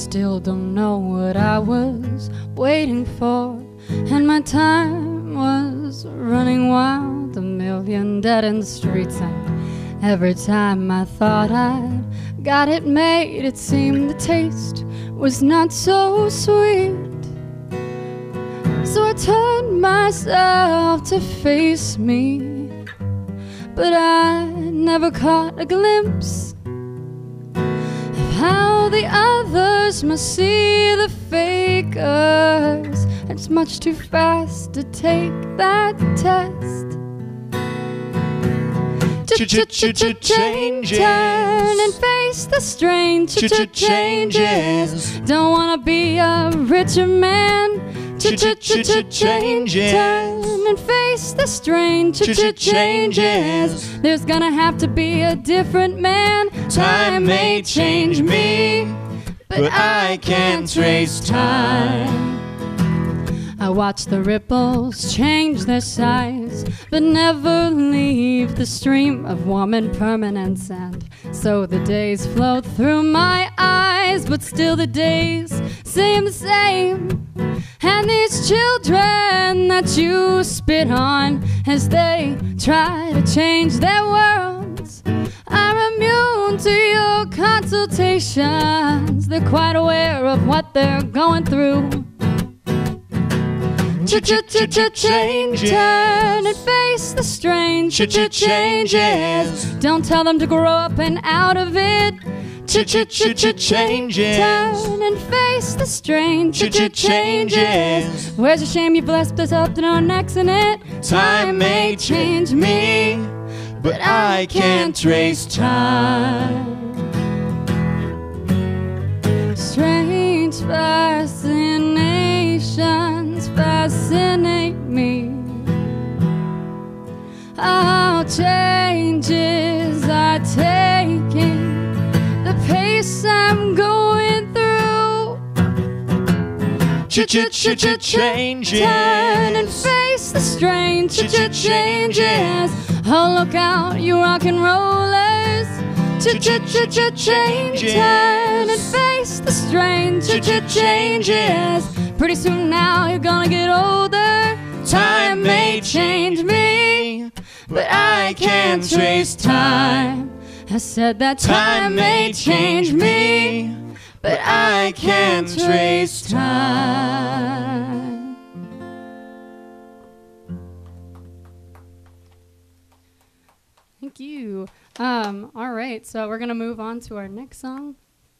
still don't know what I was waiting for, and my time was running wild, a million dead-end streets, and every time I thought I'd got it made, it seemed the taste was not so sweet. So I turned myself to face me, but I never caught a glimpse of how the others must see the fakers. It's much too fast to take that test. Changes. Turn and face the strange changes. Don't wanna be a richer man. Changes. Turn and face the strange changes. There's gonna have to be a different man. Time may change me, but I can't trace time. I watch the ripples change their size, but never leave the stream of warm impermanence. And so the days flow through my eyes, but still the days seem the same. And these children that you spit on as they try to change their worlds are immune to your consultations. They're quite aware of what they're going through. Changes. Turn and face the strange changes. Don't tell them to grow up and out of it. Changes. Turn and face the strange Changes. Where's the shame you've left us up to our necks in it? Time may change me, but I can't trace time. Strange fascinations fascinate me. How changes are taking the pace I'm going through. Changes. Turn and face the strange changes. Oh, look out, you rock and rollers. Changes. Turn and face the strange changes. Pretty soon now you're gonna get older. Time may change me, but I can't trace time. I said that Time may change me, but I can't trace time. Thank you. All right, so we're gonna move on to our next song.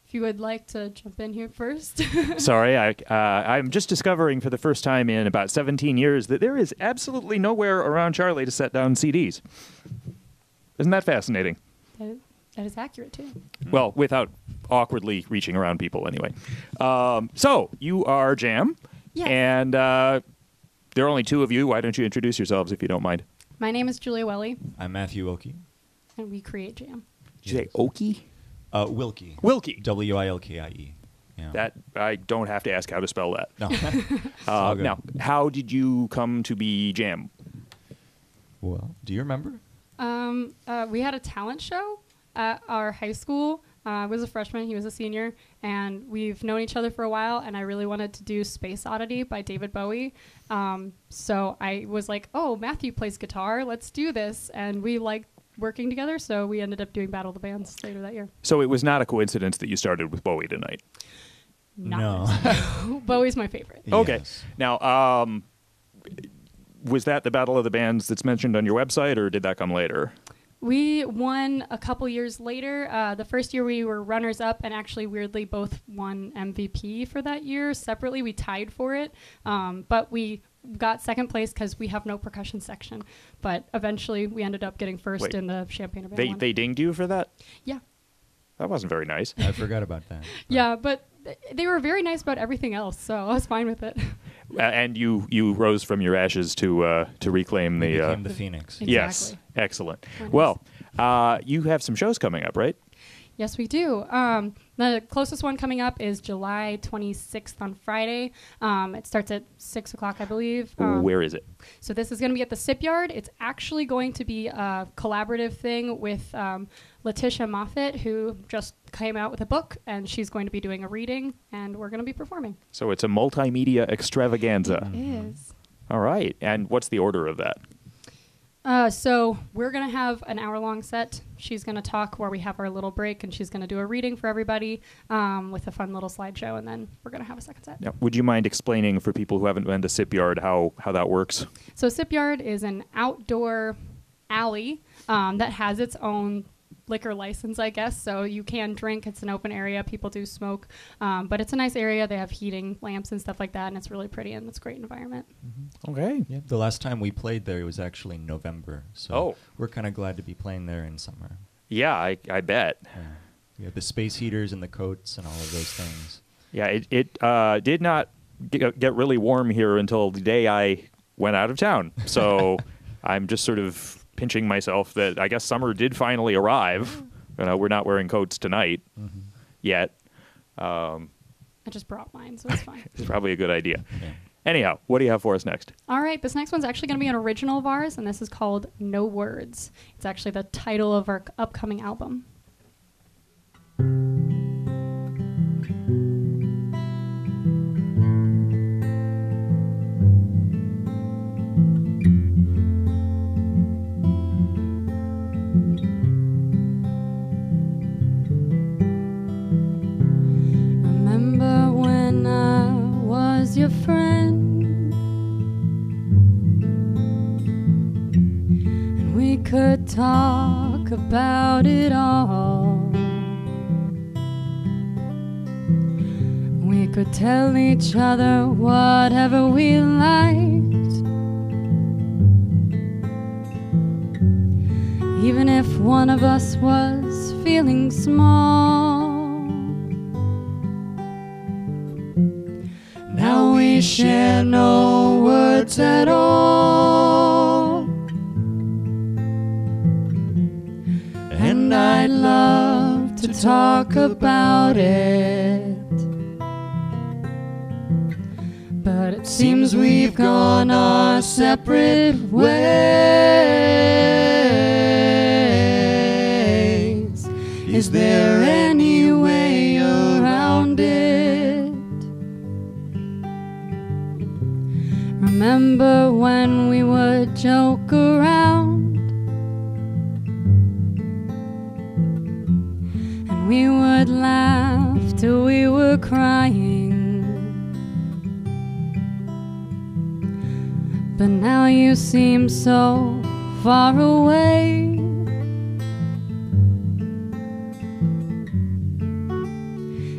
If you would like to jump in here first. Sorry, I'm just discovering for the first time in about 17 years that there is absolutely nowhere around Charlie to set down CDs. Isn't that fascinating? That is accurate, too. Well, without awkwardly reaching around people, anyway. So, you are Jam. Yes. And there are only two of you. Why don't you introduce yourselves, if you don't mind? My name is Julia Welly, I'm Matthew Wilkie. and we create Jam. Did you say Okie? Wilkie. Wilkie. Wilkie. Yeah. That I don't have to ask how to spell that. No. all good. Now, how did you come to be Jam? Well, do you remember? We had a talent show at our high school. I was a freshman, he was a senior, and we've known each other for a while, and I really wanted to do Space Oddity by David Bowie. So I was like, oh, Matthew plays guitar, let's do this. And we liked working together, so we ended up doing Battle of the Bands later that year. So it was not a coincidence that you started with Bowie tonight. No. Bowie's my favorite. Okay. Yes. Now, was that the Battle of the Bands that's mentioned on your website, or did that come later? We won a couple years later. The first year we were runners-up, and actually, weirdly, both won MVP for that year. Separately, we tied for it, but we got second place because we have no percussion section. But eventually, we ended up getting first Wait. in the Champaign-Urbana one. They dinged you for that? Yeah. That wasn't very nice. I forgot about that. Yeah, but they were very nice about everything else, so I was fine with it. And you rose from your ashes to reclaim We the... became the Phoenix. Exactly. Yes, excellent. Nice. Well, you have some shows coming up, right? Yes, we do. The closest one coming up is July 26th on Friday. It starts at 6 o'clock, I believe. Where is it? So this is going to be at the Sip Yard. It's actually going to be a collaborative thing with Letitia Moffat, who just came out with a book, and she's going to be doing a reading, and we're going to be performing. So it's a multimedia extravaganza. It is. All right. And what's the order of that? So we're going to have an hour-long set. She's going to talk where we have our little break, and she's going to do a reading for everybody with a fun little slideshow, and then we're going to have a second set. Now, would you mind explaining for people who haven't been to Sip Yard how that works? So Sip Yard is an outdoor alley that has its own liquor license, I guess. So you can drink. It's an open area. People do smoke. But it's a nice area. They have heating lamps and stuff like that, and it's really pretty, and it's a great environment. Okay. Yeah, the last time we played there, it was actually in November. So Oh. we're kind of glad to be playing there in summer. Yeah, I bet. Yeah. We have the space heaters and the coats and all of those things. Yeah, it did not get really warm here until the day I went out of town. So I'm just sort of pinching myself that I guess summer did finally arrive. We're not wearing coats tonight yet. I just brought mine, so it's fine. It's probably a good idea. Yeah. Anyhow, what do you have for us next? All right, this next one's actually going to be an original of ours, and this is called No Words. It's actually the title of our upcoming album. Remember when I was your friend, and we could talk about it all. We could tell each other whatever we liked, even if one of us was feeling small. Now we share no words at all, and I'd love to talk about it, but it seems we've gone our separate ways. Is there any way around it? Remember when we would joke around, and we would laugh till we were crying, but now you seem so far away.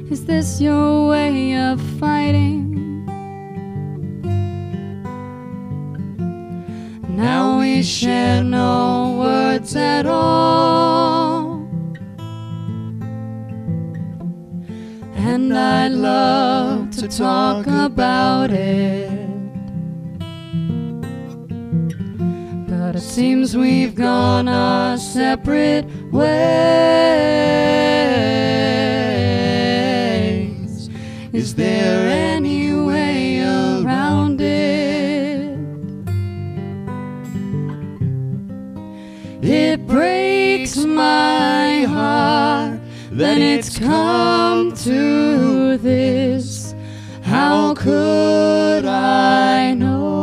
Is this your way of fighting? Now we share no words at all, and I'd love to talk about it, but it seems we've gone our separate ways. Is there any way around it? It breaks my heart that it's come to this. How could I know?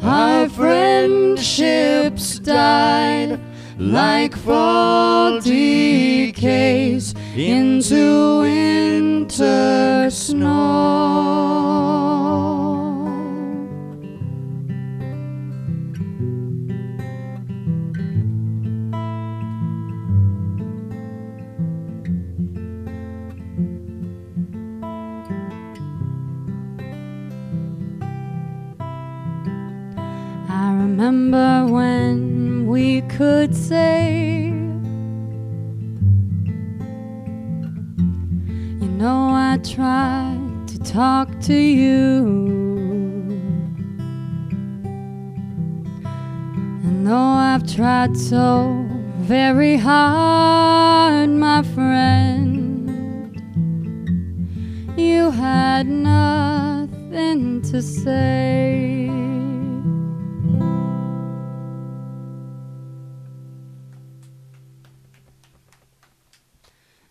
Our friendships died like fall decays into winter snow. I remember when we could say, you know, I tried to talk to you, and though I've tried so very hard, my friend. You had nothing to say.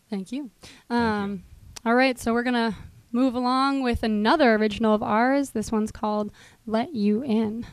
Thank you. All right, so we're going to move along with another original of ours. This one's called Let You In.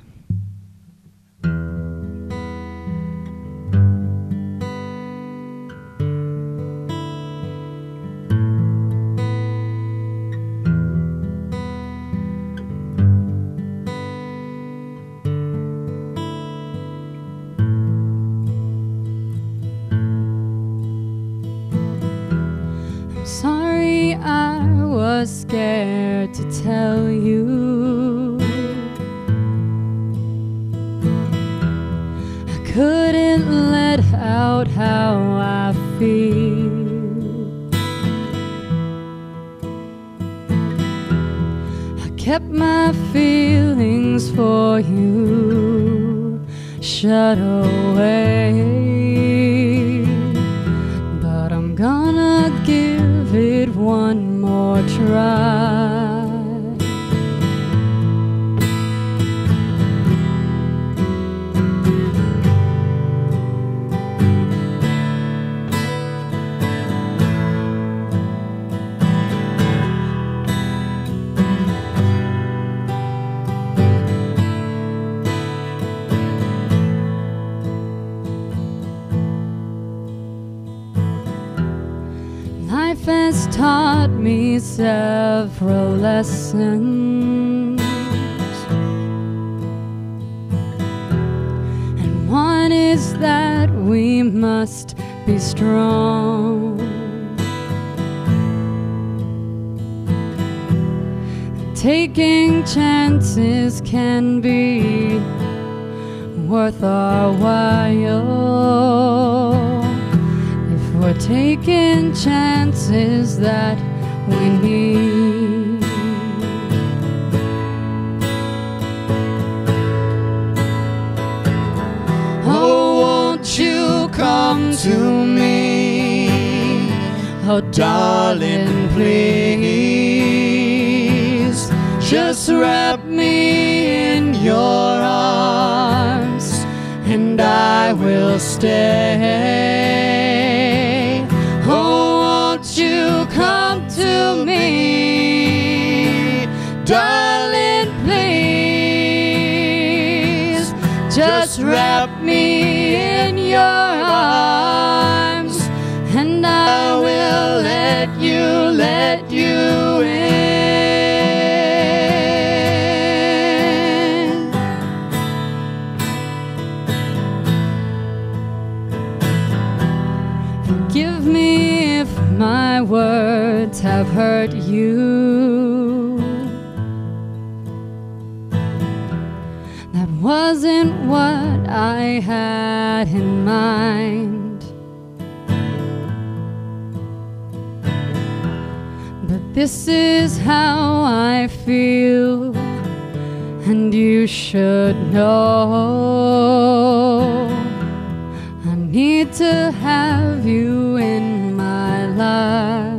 Sorry, I was scared to tell you. I couldn't let out how I feel. I kept my feelings for you shut away. But I'm gonna give it one more try. Life has taught me several lessons, and one is that we must be strong. Taking chances can be worth our while. We're taking chances that we need. Oh, won't you come to me? Oh, Darling, please, just wrap me in your arms, and I will stay. Oh, won't you come to me? Darling, please, just wrap me in your arms, and I will let you in. Forgive me if my words have hurt you. That wasn't what I had in mind. But this is how I feel, and you should know. I need to have you in my life.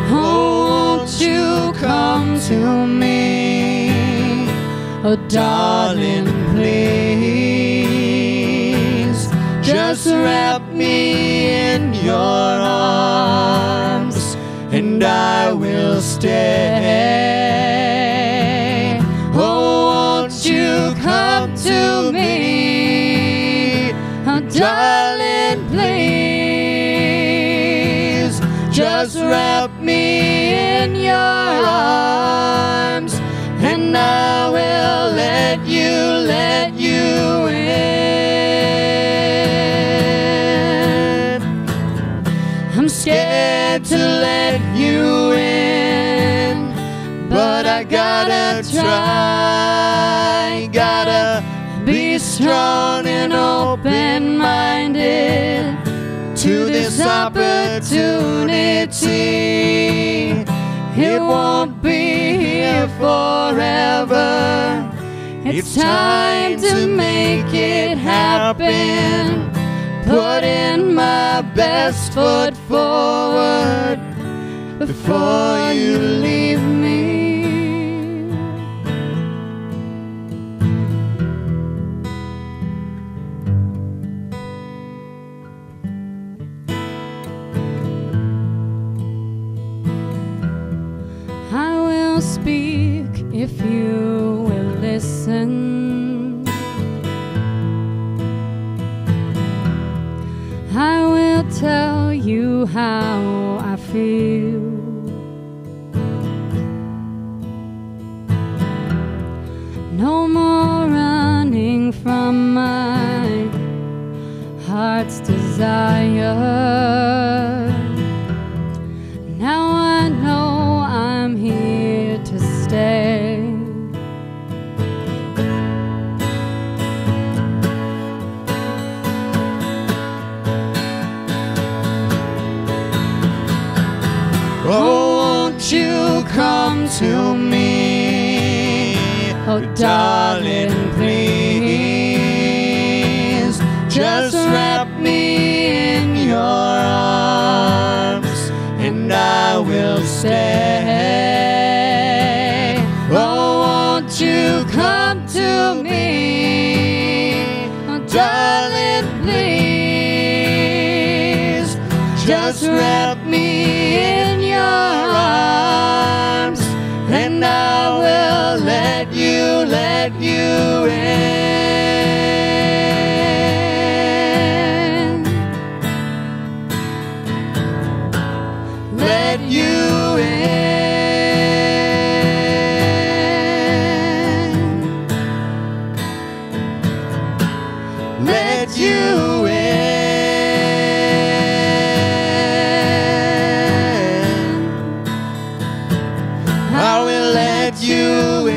Oh, won't you come to me? Oh, Darling, please, just wrap me in your arms, and I will stay. Oh, won't you come to me? oh, Darling, please, just wrap me in your arms, and I will let you in. I'm scared to let you in, but I gotta try. Gotta be strong and open-minded to this opportunity. It won't be here forever. It's time to make it happen. Putting my best foot forward before you leave me. I will speak if you will listen. I will tell you how I feel. No more running from my heart's desire. Now I know I'm here to stay. Oh, won't you come to me? Oh, Darling, please, just wrap me in your arms, and I will stay. Oh, won't you come to me? Oh, darling, please, just wrap me in your arms, and I will let you in. Let you in. Let you in. I will let you in.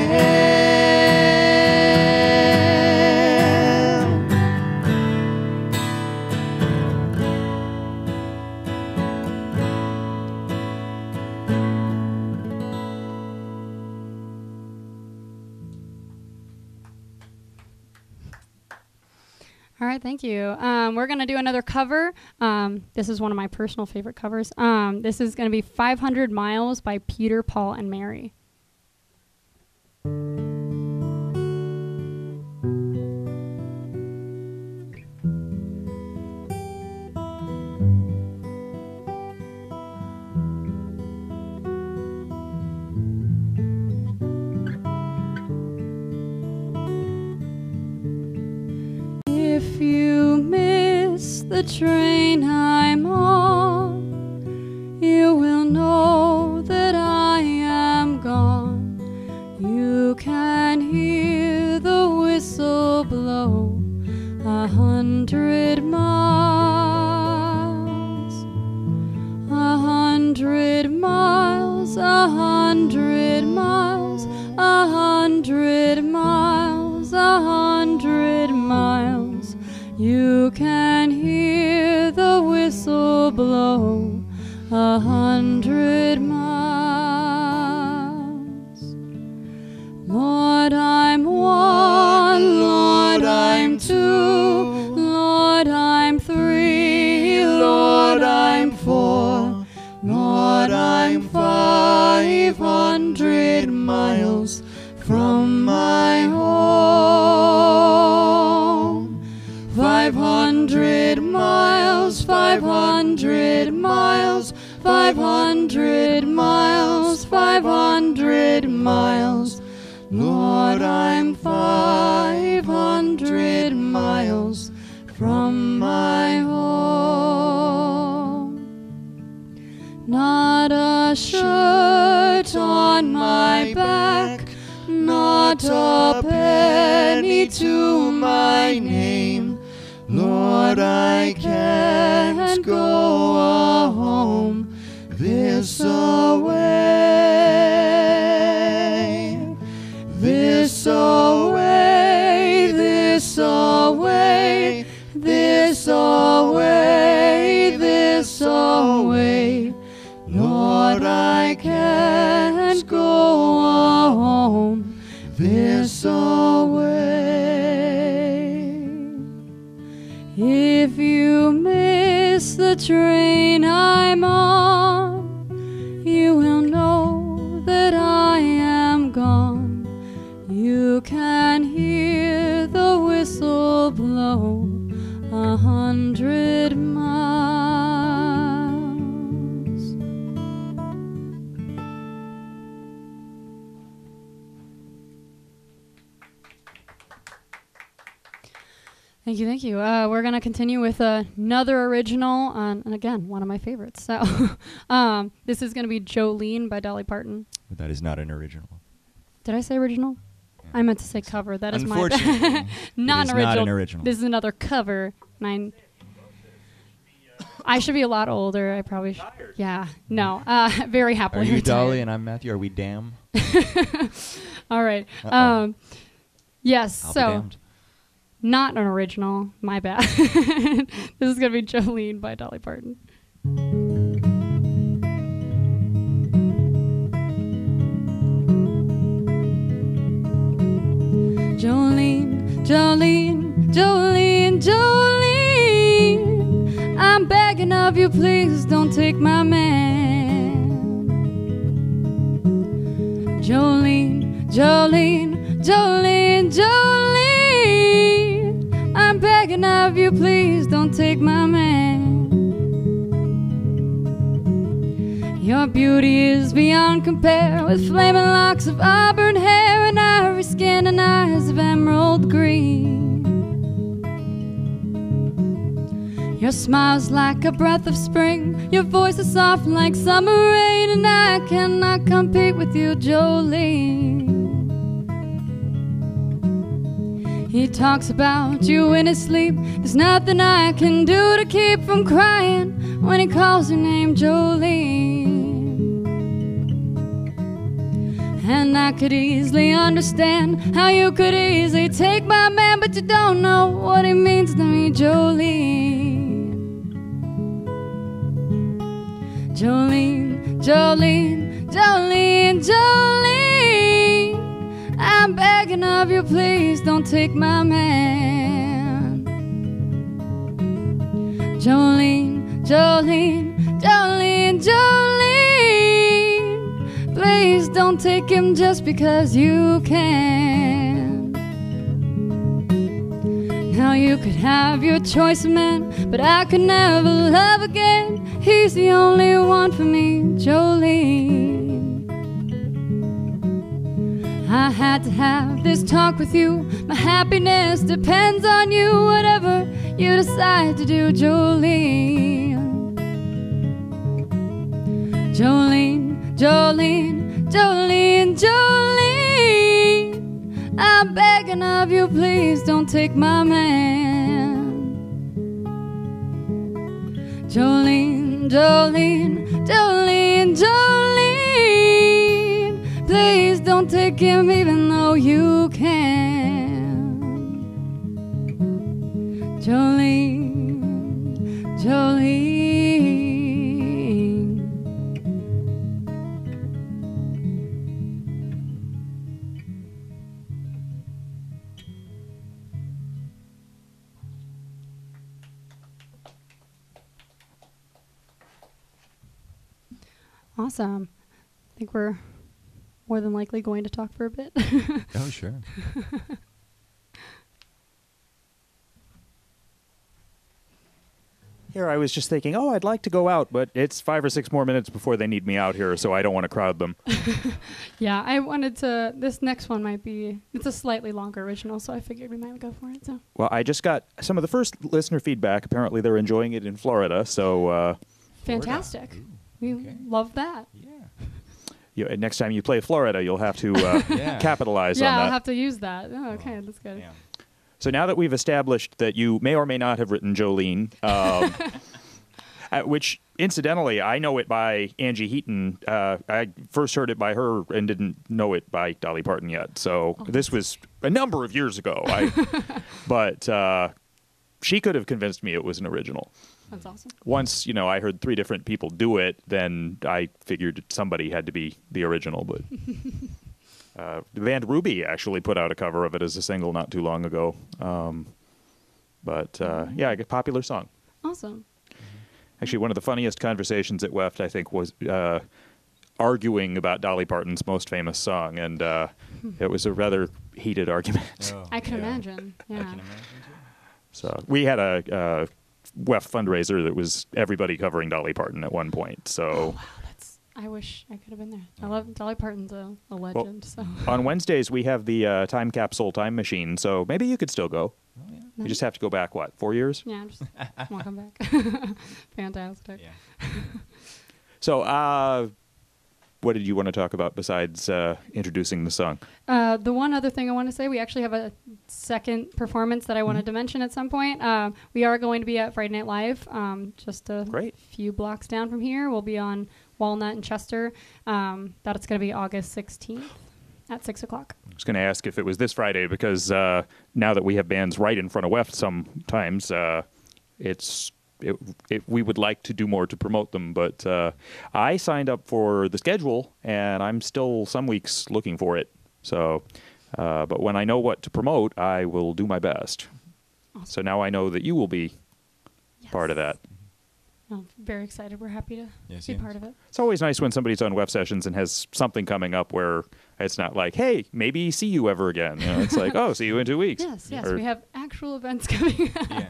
All right, thank you. We're going to do another cover. This is one of my personal favorite covers. This is going to be 500 Miles by Peter, Paul, and Mary. If you miss the train I'm on, you will know that I am gone. You can hear the whistle blow 100 miles. 100 miles, 100 miles, 100 miles, 100 miles. You can hear the whistle blow 100 miles. Lord, I'm one, Lord, I'm two, Lord, I'm three, Lord, I'm four, Lord, I'm 500 miles from my home. 500 miles, 500 miles, 500 miles, 500 miles. Lord, I'm 500 miles from my home. Not a shirt on my back, not a penny to my name. Lord, I can't go home this away. This away, this away, this away, this away. Lord, I can't go home. train I'm on, you will know that I am gone. You can hear the whistle blow 100 miles. Thank you, thank you. We're going to continue with another original, and again, one of my favorites. So this is going to be Jolene by Dolly Parton. That is not an original. Did I say original? I meant to say cover. That is my Unfortunately, not it is an original. not an original. This is another cover. I should be a lot older. I probably should. Yeah. No. Very happily Are you retired. Dolly and I'm Matthew? Are we damn? All right. Uh-oh. Yes. I'll be So damned. not an original. My bad. This is gonna be Jolene by Dolly Parton. Jolene, Jolene, Jolene, Jolene, I'm begging of you, please don't take my man. Jolene, Jolene, Jolene, Jolene, I'm begging of you, please don't take my man. Your beauty is beyond compare, with flaming locks of auburn hair and ivory skin and eyes of emerald green. Your smile's like a breath of spring, your voice is soft like summer rain, and I cannot compete with you, Jolene. He talks about you in his sleep, there's nothing I can do to keep from crying when he calls your name, Jolene. And I could easily understand how you could easily take my man, but you don't know what he means to me, Jolene. Jolene, Jolene, Jolene, Jolene, I'm begging of you, please don't take my man. Jolene, Jolene, Jolene, Jolene, please don't take him just because you can. Now you could have your choice of men, but I could never love again. He's the only one for me, Jolene. I had to have this talk with you. My happiness depends on you, whatever you decide to do, Jolene. Jolene, Jolene, Jolene, Jolene, I'm begging of you, please don't take my man. Jolene, Jolene, Jolene, Jolene, please don't take him even though you can. Jolene, Jolene. Awesome. I think we're more than likely going to talk for a bit. Oh, sure. Here, I was just thinking, I'd like to go out, but it's 5 or 6 more minutes before they need me out here, so I don't want to crowd them. Yeah, I wanted to. This next one might be. It's a slightly longer original, so I figured we might go for it. So. Well, I just got some of the first listener feedback. Apparently, they're enjoying it in Florida, so Fantastic. We okay. love that. Yeah. next time you play Florida, you'll have to capitalize on Yeah, that. I'll have to use that. Oh, okay, that's good. Yeah. So now that we've established that you may or may not have written Jolene, which incidentally, I know it by Angie Heaton. I first heard it by her and didn't know it by Dolly Parton yet. So this was a number of years ago. But she could have convinced me it was an original. That's awesome. Once, I heard 3 different people do it, then I figured somebody had to be the original. But the band Ruby actually put out a cover of it as a single not too long ago. A popular song. Awesome. Actually, one of the funniest conversations at WEFT, I think, was arguing about Dolly Parton's most famous song, and it was a rather heated argument. Oh, I can yeah. imagine. I Yeah. can imagine too. So we had a WEFT fundraiser that was everybody covering Dolly Parton at one point. So Wow, I wish I could have been there. I love Dolly Parton's a legend. So on Wednesdays we have the time capsule time machine. So maybe you could still go. Oh, yeah. You just have to go back, what, 4 years? yeah, just welcome back. Fantastic. Yeah. So what did you want to talk about besides introducing the song? The one other thing I want to say, we actually have a second performance that I wanted to mention at some point. We are going to be at Friday Night Live, just a Great. few blocks down from here. We'll be on Walnut and Chester. That's going to be August 16th at 6 o'clock. I was going to ask if it was this Friday because now that we have bands right in front of WEFT sometimes, we would like to do more to promote them, but I signed up for the schedule, and I'm still some weeks looking for it. So, but when I know what to promote, I will do my best. Awesome. So now I know that you will be part of that. I'm very excited. We're happy to Yes, be yes. part of it. It's always nice when somebody's on WEF sessions and has something coming up where it's not like, hey, maybe see you ever again. You know, it's like, oh, see you in 2 weeks. Yes, Or- we have actual events coming up, Yeah.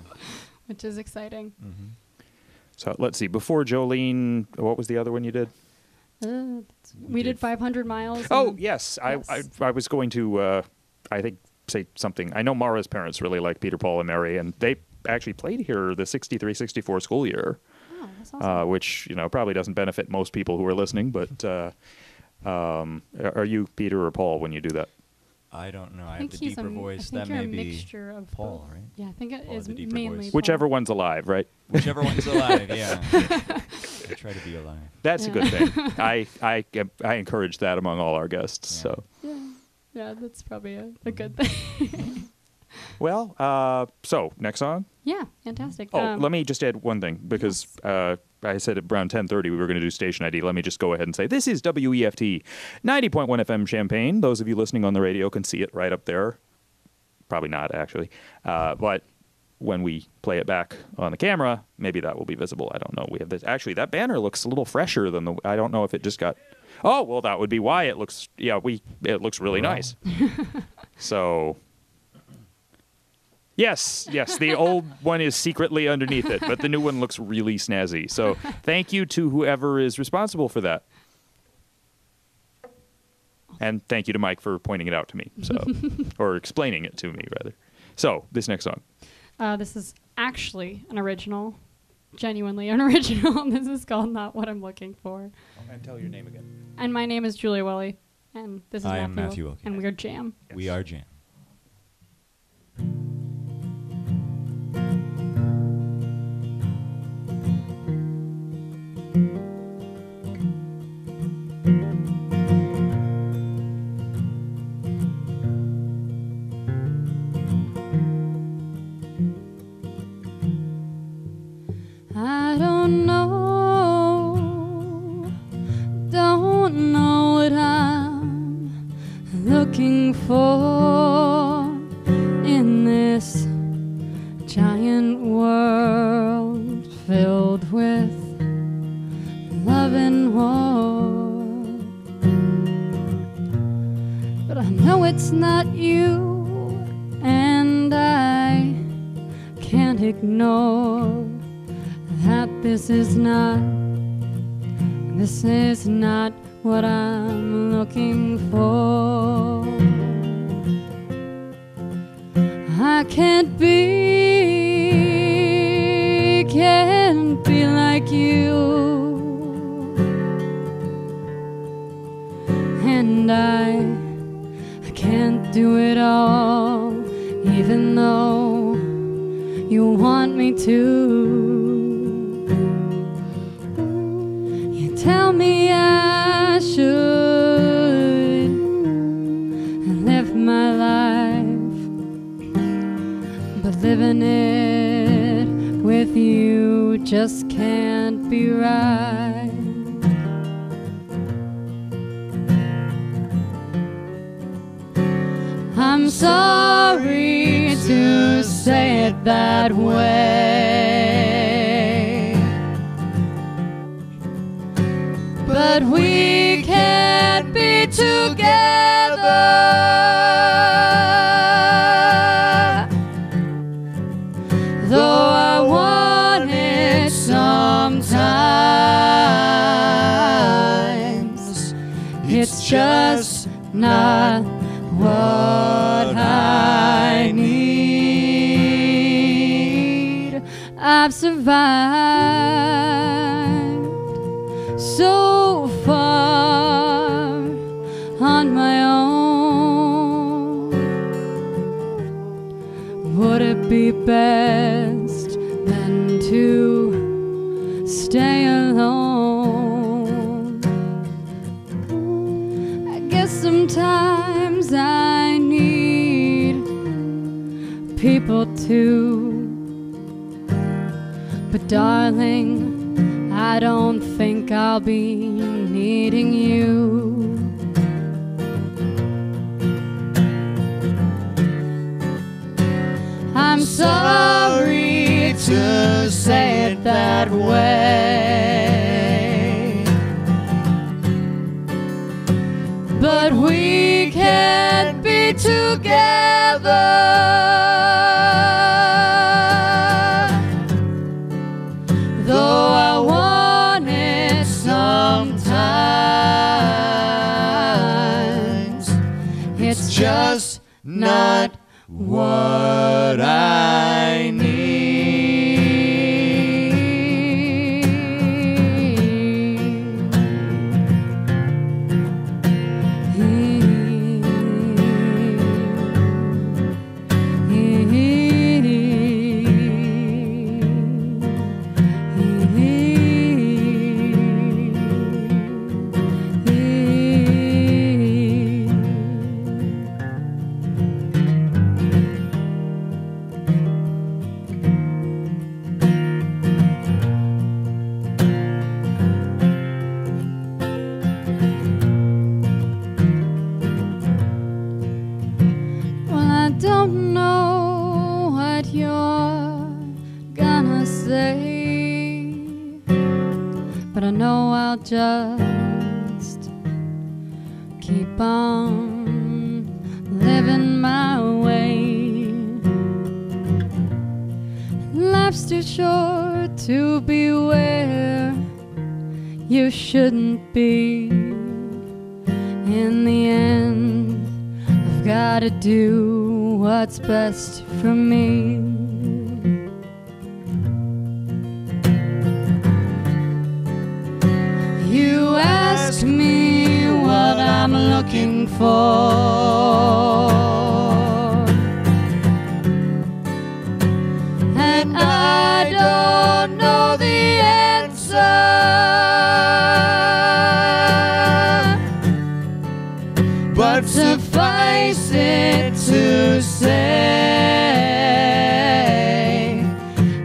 which is exciting. Mm-hmm. So let's see. Before Jolene, what was the other one you did? We did 500 miles. Oh, and- yes. Yes. I was going to, I think, say something. I know Mara's parents really like Peter, Paul, and Mary, and they actually played here the 63-64 school year, Oh, that's awesome. which, probably doesn't benefit most people who are listening, but are you Peter or Paul when you do that? I don't know. I have think the he's deeper I voice. think That you're may a be mixture of Paul, both. right? Yeah, I think it Paul is has the deeper mainly voice. Paul. Whichever one's alive, right? Whichever one's alive, yeah. I try to be alive. That's a Yeah. good thing. I encourage that among all our guests. Yeah. So, Yeah, that's probably a good thing. well, so next song. Yeah, fantastic. Oh, let me just add one thing because I said at around 10:30 we were going to do station ID. Let me just go ahead and say this is WEFT 90.1 FM Champaign. Those of you listening on the radio can see it right up there. Probably not actually, but when we play it back on the camera, maybe that will be visible. I don't know. We have this. Actually, that banner looks a little fresher than the. I don't know if it just got. Oh well, that would be why it looks. Yeah, it looks really nice. So. Yes, the old one is secretly underneath it, but the new one looks really snazzy. So thank you to whoever is responsible for that. And thank you to Mike for pointing it out to me, or explaining it to me, rather. So, this next song. This is actually an original, genuinely an original. This is called Not What I'm Looking For. And tell your name again. And my name is Julia Willie, and this is I am Matthew Wilkie. and we're Jam. We are Jam. I don't know what I'm looking for in this giant world filled with love and war. But I know it's not you, and I can't ignore that this is not what I'm looking for. I can't be like you, and I can't do it all, even though you want me to. Tell me I should live my life, but living it with you just can't be right. I'm sorry to say it that way, but we can't be together. Though I want it sometimes, it's just not what I need. I've survived so far on my own. Would it be best then to stay alone? I guess sometimes I need people too. But darling, I don't think I'll be needing you. I'm sorry to say it that way, but we can't be together. Though I want it sometimes, it's just not what I need. Don't know what you're gonna say, but I know I'll just keep on living my way. Life's too short to be where you shouldn't be. In the end, I've gotta do what's best for me. You ask me what I'm looking for, and I don't know the answer, but suffice it to say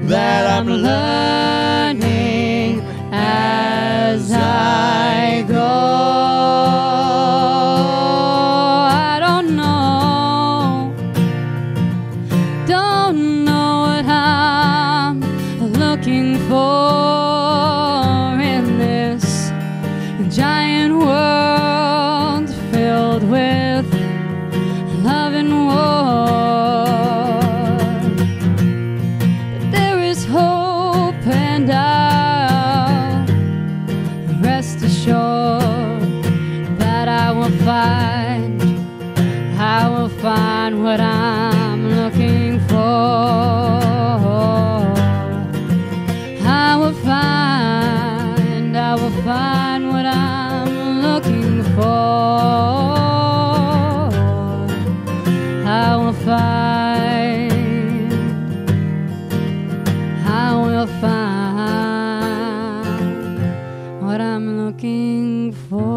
that I'm learning as I go. I don't know what I'm looking for in this giant world filled with love and war. But there is hope, and I'll rest assured that I will find what I'm looking for. I will find what I'm looking for. I will find what I'm looking for.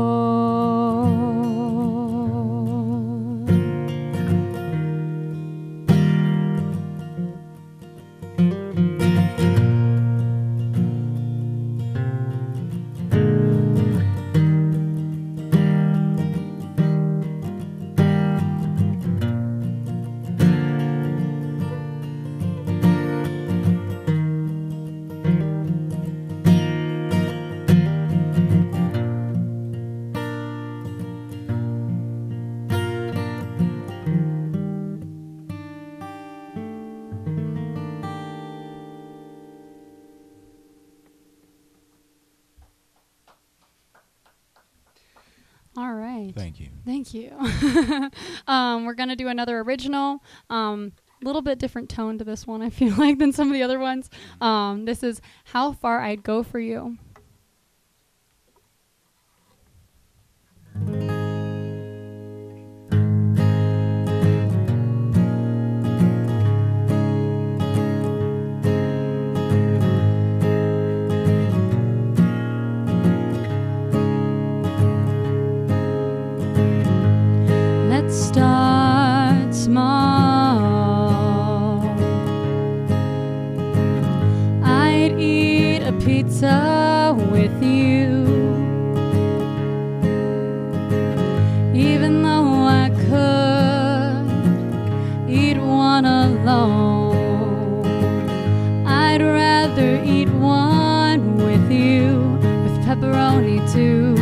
All right. Thank you. Thank you. We're going to do another original. Little bit different tone to this one, I feel like, than some of the other ones. This is How Far I'd Go For You. Let's start small. I'd eat a pizza with you, even though I could eat one alone. I'd rather eat one with you, with pepperoni too.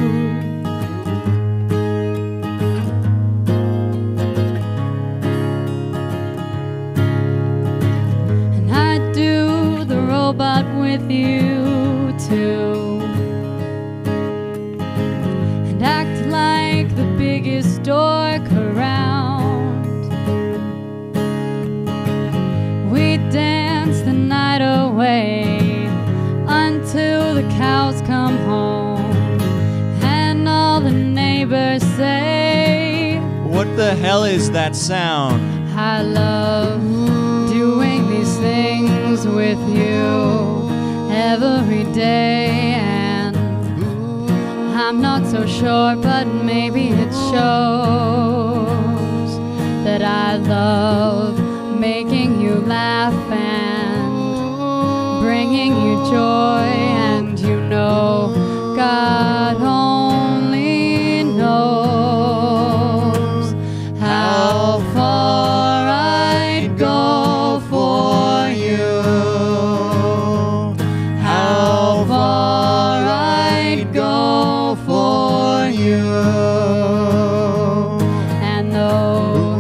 And I'd do the robot with you too, and act like the biggest dork around. We'd dance the night away until the cows come home, and all the neighbors say, What the hell is that sound? I love doing these things with you every day. And I'm not so sure, but maybe it shows that I love making you laugh and bringing you joy. And you know, God only knows how far I'd go for you, how far I'd go for you. And though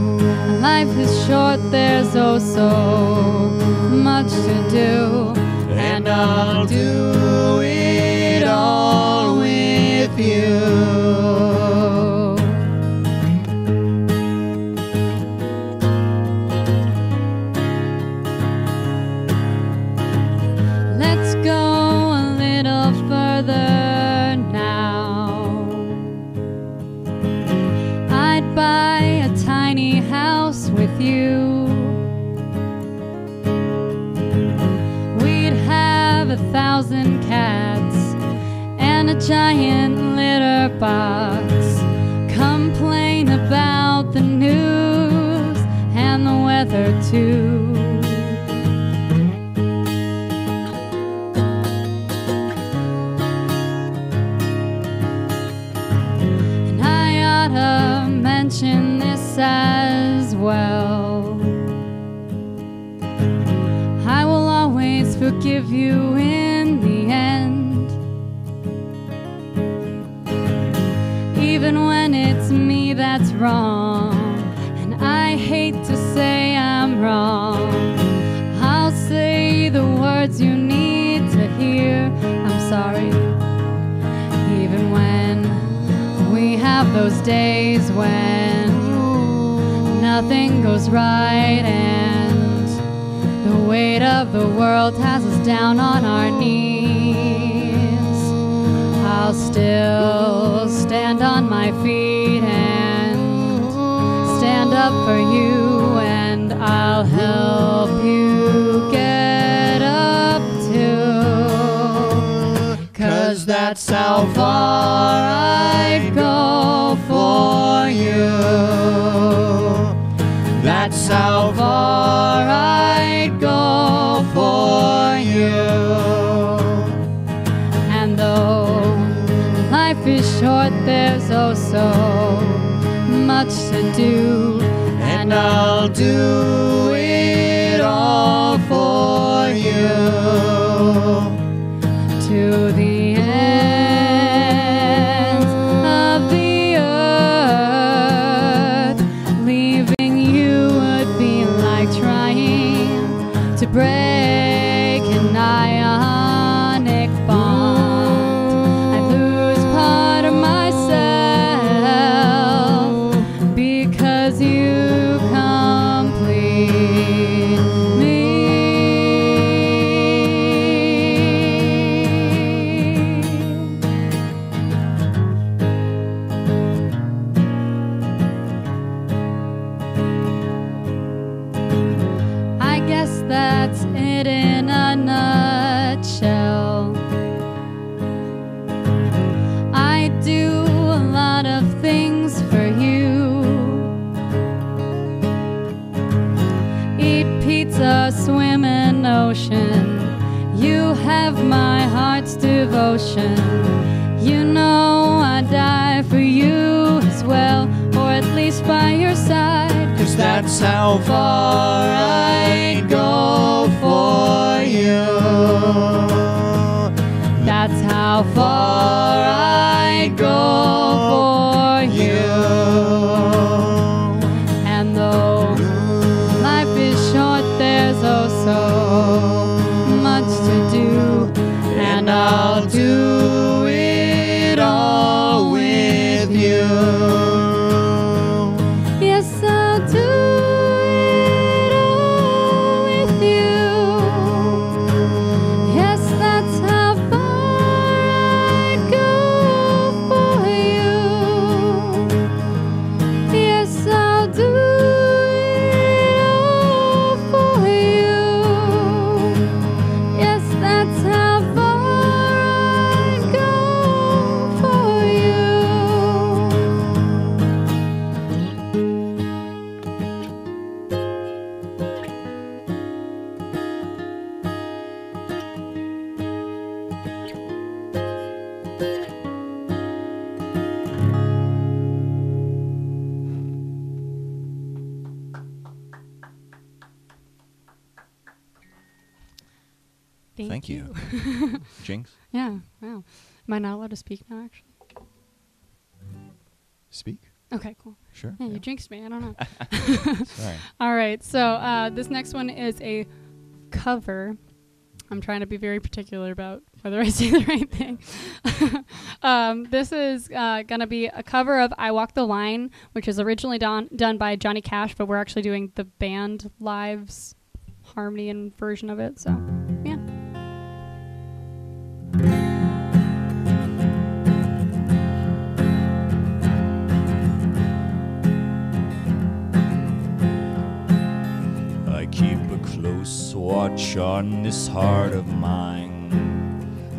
life is short, there's oh so much to do, and I'll do it all with you. Let's go a little further now. I'd buy a tiny house with you. We'd have 1,000 cats and a giant litter box. Complain about the news and the weather too. And I ought to mention this as well. I will always forgive you in the end, even when it's me that's wrong. And I hate to say I'm wrong. I'll say the words you need to hear. I'm sorry, even when we have those days when nothing goes right and the weight of the world has us down on our knees. I'll still stand on my feet and stand up for you, and I'll help you get up too. 'Cause that's how far I'd go for you. That's how far I'd go for you. And though life is short, there's oh so much to do, and I'll do it all for you to the ends of the earth. Leaving you would be like trying to break an ionic bond. I lose part of myself lot of things for you. Eat pizza, swim in ocean. You have my heart's devotion. You know I'd die for you as well, or at least by your side. 'Cause that's how far I'd go for you. That's how far I'd go for you. And though life is short, there's oh so much to do, and I'll do it all with you. Yes, I'll do it all with you. Yes, that's how far I'd go for you. Yes, I'll do it all for you. Yes, that's how far I'd go for you. Thank you. Jinx, Yeah, wow. Am I not allowed to speak now, actually? speak. Okay, cool. Sure. Yeah, you jinxed me. I don't know. Sorry. All right, so this next one is a cover. I'm trying to be very particular about whether I say the right thing. This is going to be a cover of I Walk the Line, which is originally done by Johnny Cash, but we're actually doing the band lives harmony and version of it. So, yeah. I keep a close watch on this heart of mine.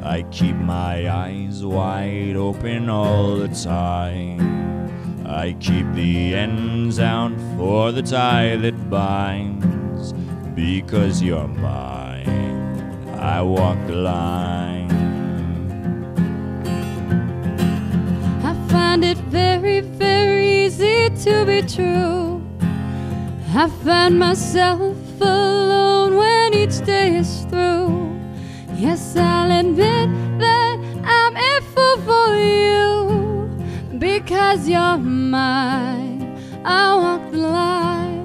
I keep my eyes wide open all the time. I keep the ends out for the tie that binds. Because you're mine, I walk the line. I find it very, very easy to be true. I find myself alone when each day is through. Yes, I'll admit that I'm a fool for you. Because you're mine, I walk the line.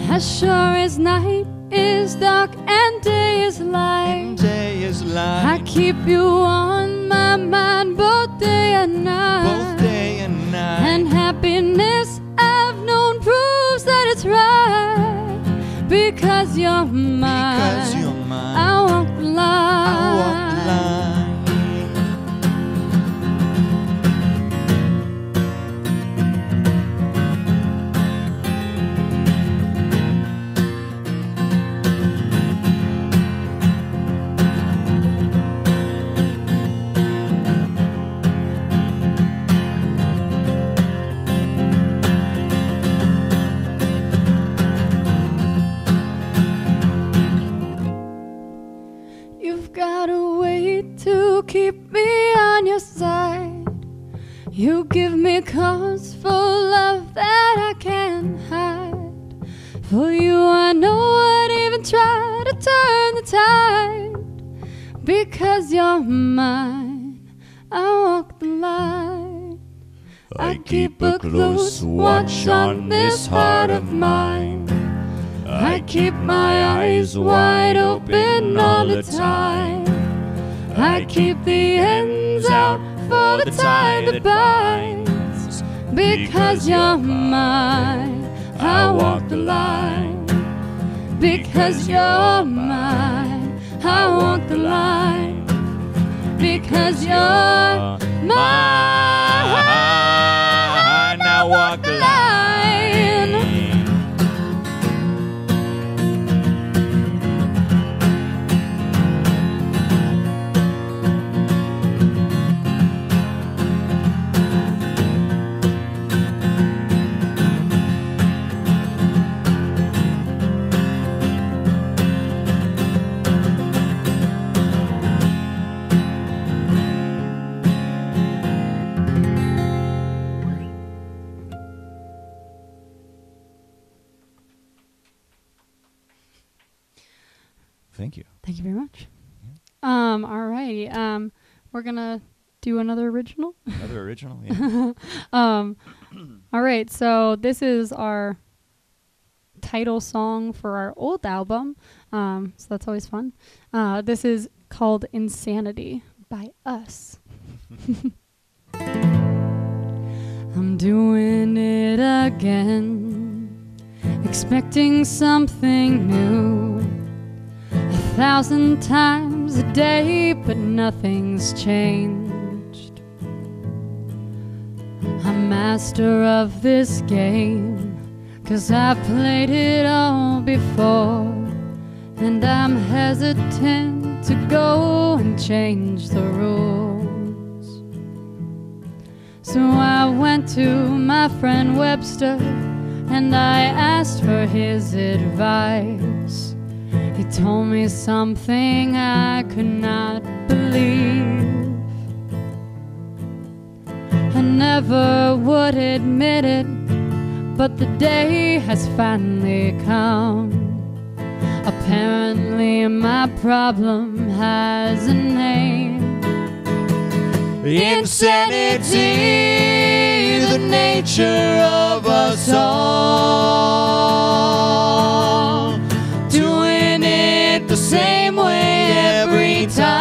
As sure as night is dark and day is light, Day is light. I keep you on my mind both day and night. Both day and night. And happiness I've known proves that it's right. Because you're mine, Because you're mine, I walk the line. I walk the line. You've got a way to keep me on your side. You give me cause for love that I can't hide. For you I know I'd even try to turn the tide. Because you're mine, I walk the line. I keep a close watch on this heart of mine. I keep my eyes wide open all the time. I keep the ends out for the tie that binds. Because you're mine, I walk the line. Because you're mine, I walk the line. Because you're mine, I walk the line. you very much. All righty. We're gonna do another original. Another original. Yeah. All right. So this is our title song for our old album. So that's always fun. This is called Insanity by Us. I'm doing it again, expecting something new 1,000 times a day, but nothing's changed. I'm master of this game, 'cause I've played it all before, and I'm hesitant to go and change the rules. So I went to my friend Webster and I asked for his advice. He told me something I could not believe. I never would admit it, but the day has finally come. Apparently my problem has a name. Insanity, the nature of us all. Doing it the same way every time.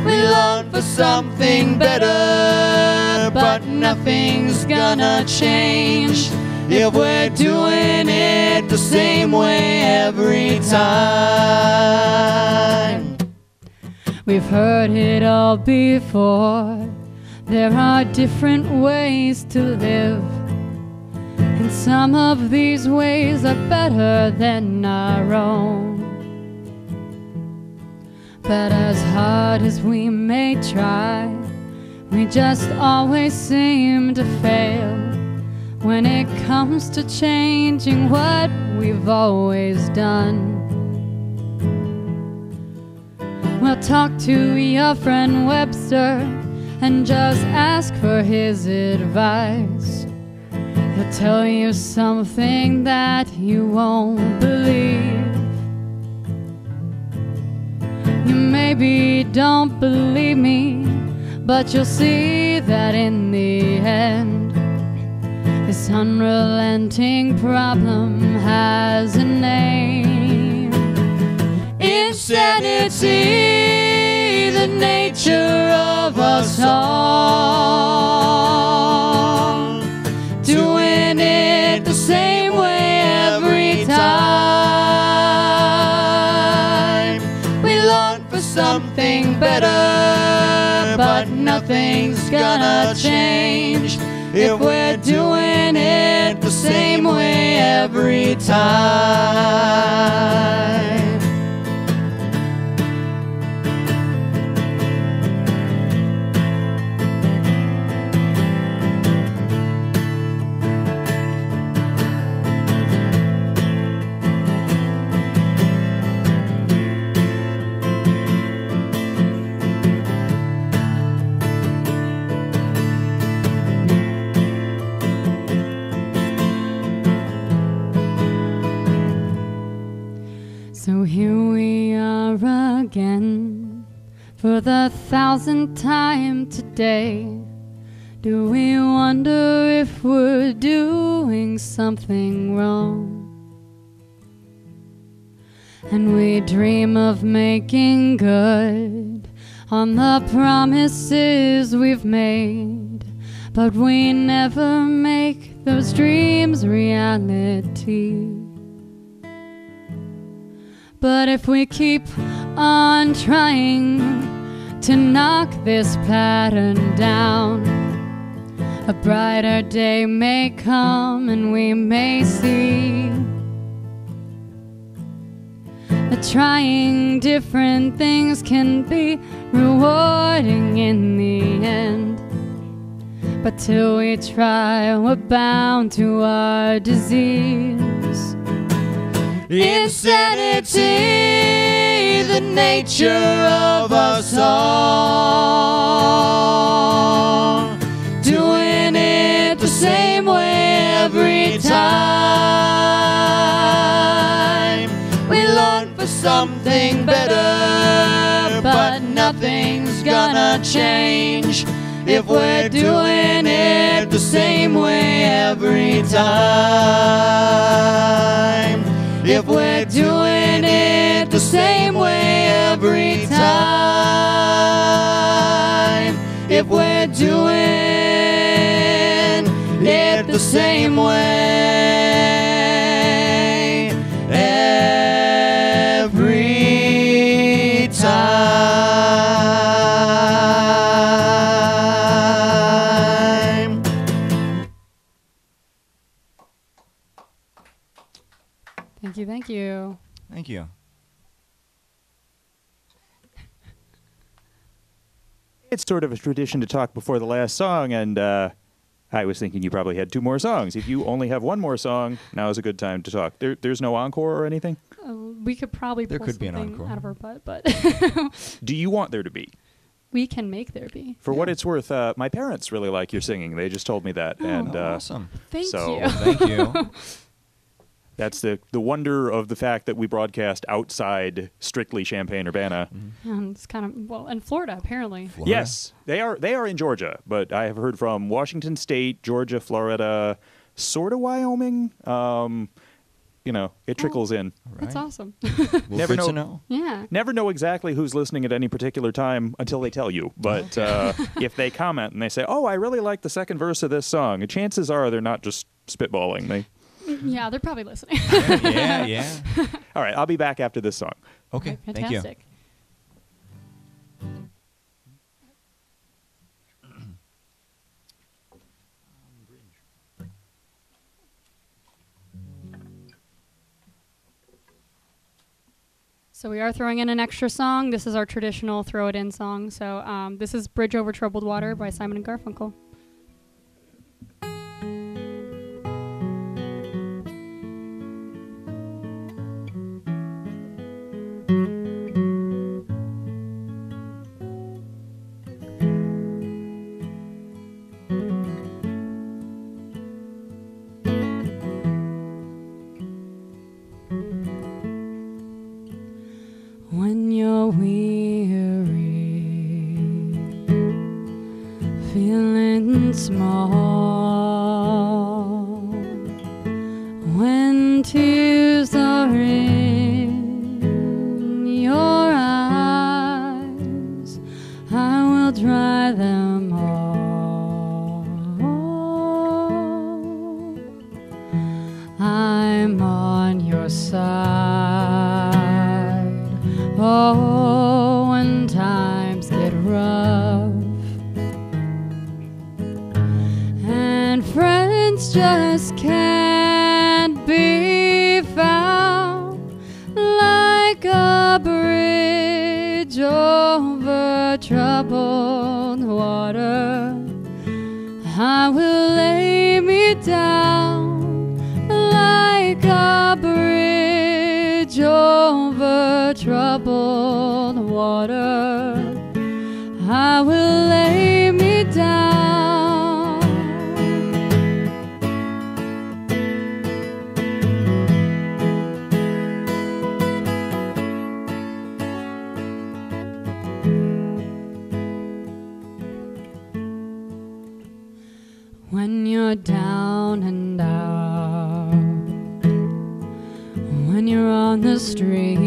We long for something better, but nothing's gonna change if we're doing it the same way every time. We've heard it all before. There are different ways to live, and some of these ways are better than our own. But as hard as we may try, we just always seem to fail when it comes to changing what we've always done. Well, talk to your friend Webster and just ask for his advice. He'll tell you something that you won't believe. You maybe don't believe me, but you'll see that in the end, this unrelenting problem has a name. Insanity, the nature of us all. Doing it the same way every time. We long for something better, but nothing's gonna change if we're doing it the same way every time. So here we are again for the 1,000th time today. Do we wonder if we're doing something wrong? And we dream of making good on the promises we've made, but we never make those dreams reality. But if we keep on trying to knock this pattern down, a brighter day may come and we may see that trying different things can be rewarding in the end. But till we try, we're bound to our disease. Insanity, the nature of us all. Doing it the same way every time. We hoping for something better, but nothing's gonna change if we're doing it the same way every time. If we're doing it the same way every time. If we're doing it the same way every time. Thank you, thank you. Thank you. It's sort of a tradition to talk before the last song, and I was thinking you probably had 2 more songs. If you only have 1 more song, now is a good time to talk. There's no encore or anything? We could probably There pull could be an something encore. out of our butt, but Do you want there to be? we can make there be. For what it's worth, my parents really like your singing. They just told me that. and Awesome. Thank so- you. Thank you. That's the wonder of the fact that we broadcast outside strictly Champaign-Urbana. And it's kind of, well, in Florida, apparently. Florida? Yes, they are in Georgia, but I have heard from Washington State, Georgia, Florida, sort of Wyoming. It trickles in. That's Right. awesome. Well, Never good to know. know. Yeah. Never know exactly who's listening at any particular time until they tell you. But if they comment and they say, "Oh, I really like the second verse of this song," chances are they're not just spitballing. Yeah, they're probably listening. Yeah. All right, I'll be back after this song. Okay, thank you. Fantastic. So we are throwing in an extra song. This is our traditional throw it in song. So this is Bridge Over Troubled Water by Simon and Garfunkel. When you're weary, feeling small, when tears are in your eyes, I will dry them all. I'm on your side. Oh, when times get rough and friends just can't be found, like a bridge over troubled water, I will lay me down like a bridge over troubled water. I will lay me down. When you're down and out, when you're on the street,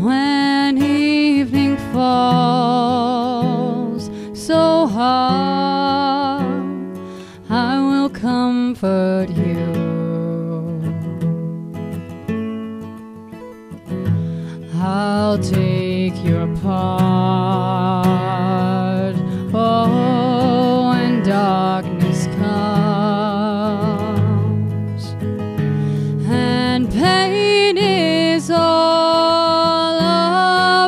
when evening falls so hard, I will comfort you. I'll take your part. Oh, when darkness comes and pain is all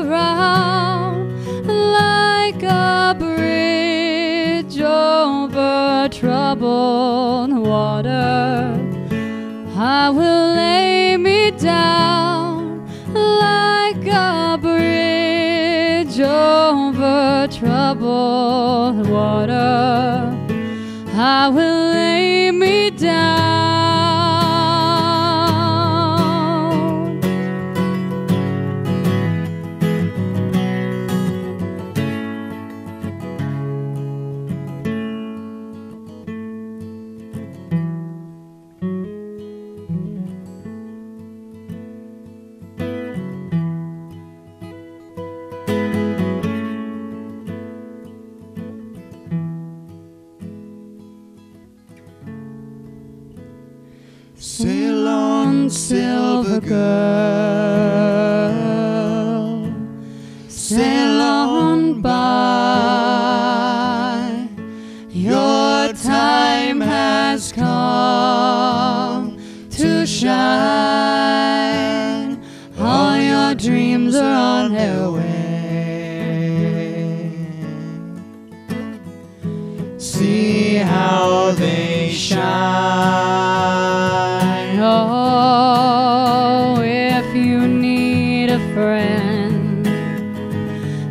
around, like a bridge over troubled water, I will lay me down like a bridge over troubled water. I will lay me down. of a girl sail on by. Your time has come to shine. All your dreams are on their way. See how they shine. Oh, if you need a friend,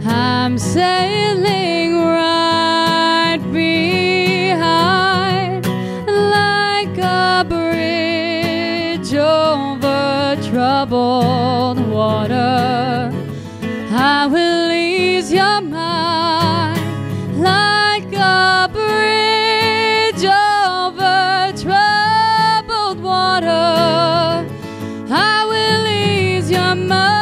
I'm sailing right behind, like a bridge over troubled water. I will ease your mind, like a bridge over troubled water. I will ease your mind.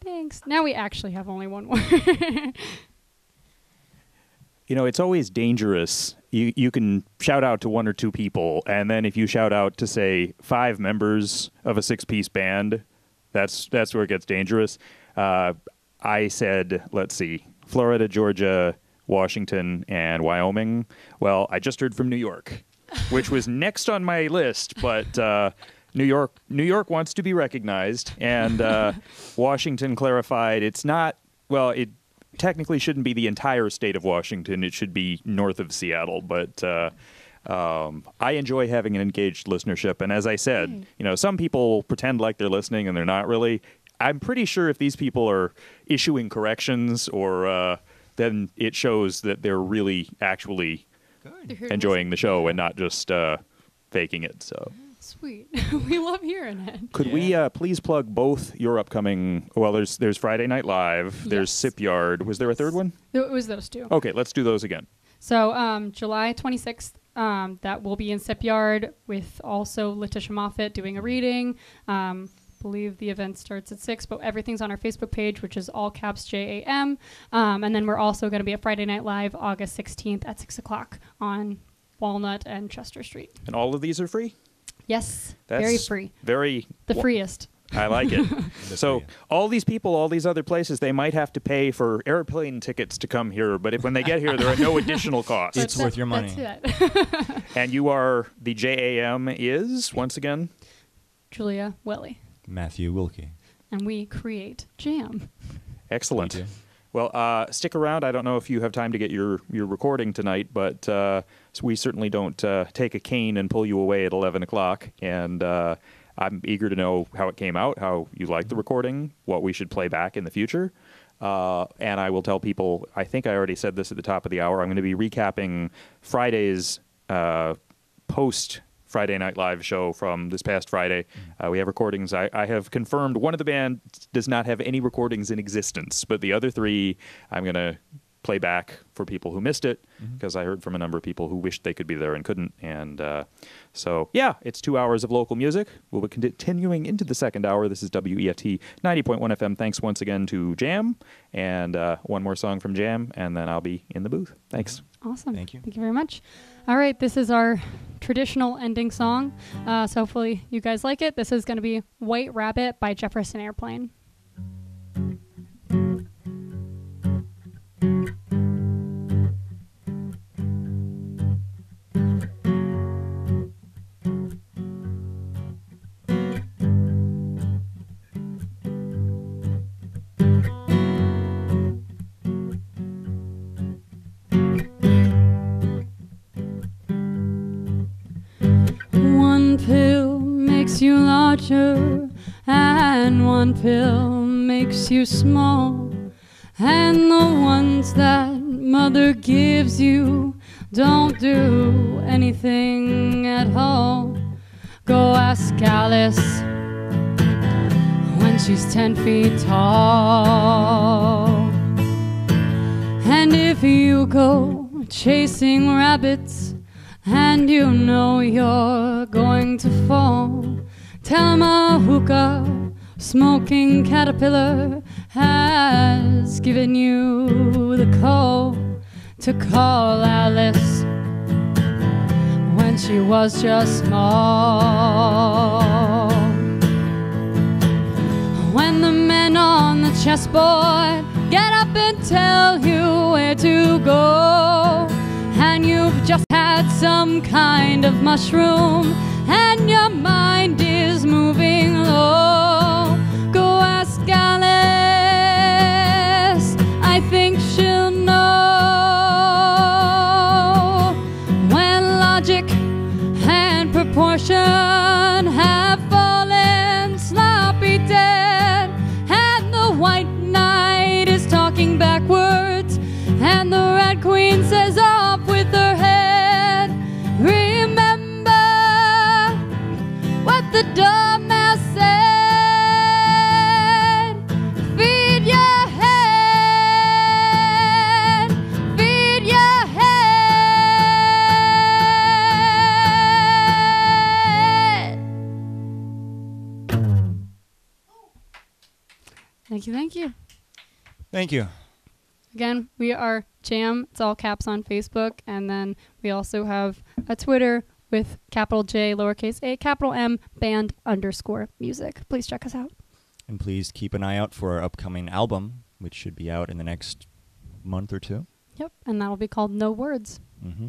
Thanks. Now we actually have only one more. You know, it's always dangerous. You can shout out to one or two people, and then if you shout out to, say, 5 members of a 6-piece band, that's where it gets dangerous. I said, let's see, Florida, Georgia, Washington, and Wyoming. Well, I just heard from New York, which was next on my list, but New York wants to be recognized, and Washington clarified it's not, well, it technically shouldn't be the entire state of Washington. It should be north of Seattle, but I enjoy having an engaged listenership, and as I said, you know, some people pretend like they're listening and they're not really. I'm pretty sure if these people are issuing corrections or then it shows that they're really actually enjoying the show and not just faking it. So Sweet. We love hearing it. could we please plug both your upcoming? Well, there's Friday Night Live. There's Yes. Sip Yard. Was there a third one? It was those two. Okay, let's do those again. So July 26th, that will be in Sip Yard with also Letitia Moffat doing a reading. Believe the event starts at 6, but everything's on our Facebook page, which is all caps JAM. And then we're also going to be at Friday Night Live August 16th at 6 o'clock on Walnut and Chester Street. And all of these are free? Yes, That's very free. Very The freest. I like it. So all these people, all these other places, they might have to pay for airplane tickets to come here, but when they get here, there are no additional costs. It's worth your money. That's it. And you are, the JAM is, once again? Julia Welly. Matthew Wilkie. And we create jam. Excellent. Thank you. Well, stick around. I don't know if you have time to get your recording tonight, but so we certainly don't take a cane and pull you away at 11 o'clock. And I'm eager to know how it came out, how you liked the recording, what we should play back in the future. And I will tell people, I think I already said this at the top of the hour, I'm going to be recapping Friday's post Friday Night Live show from this past Friday. We have recordings. I have confirmed one of the bands does not have any recordings in existence, but the other 3 I'm going to play back for people who missed it, because I heard from a number of people who wished they could be there and couldn't. And so, yeah, it's 2 hours of local music. We'll be continuing into the second hour. This is WEFT 90.1 FM. Thanks once again to Jam. And one more song from Jam, and then I'll be in the booth. Thanks. Awesome. Thank you. Thank you very much. All right, this is our traditional ending song. So hopefully you guys like it. This is going to be White Rabbit by Jefferson Airplane. One pill makes you larger, and one pill makes you small, and the ones that mother gives you don't do anything at all. Go ask Alice when she's 10 feet tall. And if you go chasing rabbits, and you know you're going to fall. Tell him a hookah smoking caterpillar has given you the call to call Alice when she was just small. When the men on the chessboard get up and tell you where to go, and you've just had some kind of mushroom and your mind is moving low, go ask Alice, I think she'll know. When logic and proportion have fallen sloppy dead, and the white knight is talking backwards, and the red queen says off with her head, remember what the dumbass said. Feed your head, feed your head. Thank you, thank you. Thank you. Again, we are Jam. It's all caps on Facebook. And then we also have a Twitter with capital J, lowercase a, capital M, band _music. Please check us out. And please keep an eye out for our upcoming album, which should be out in the next month or two. Yep. And that'll be called No Words. Mm-hmm.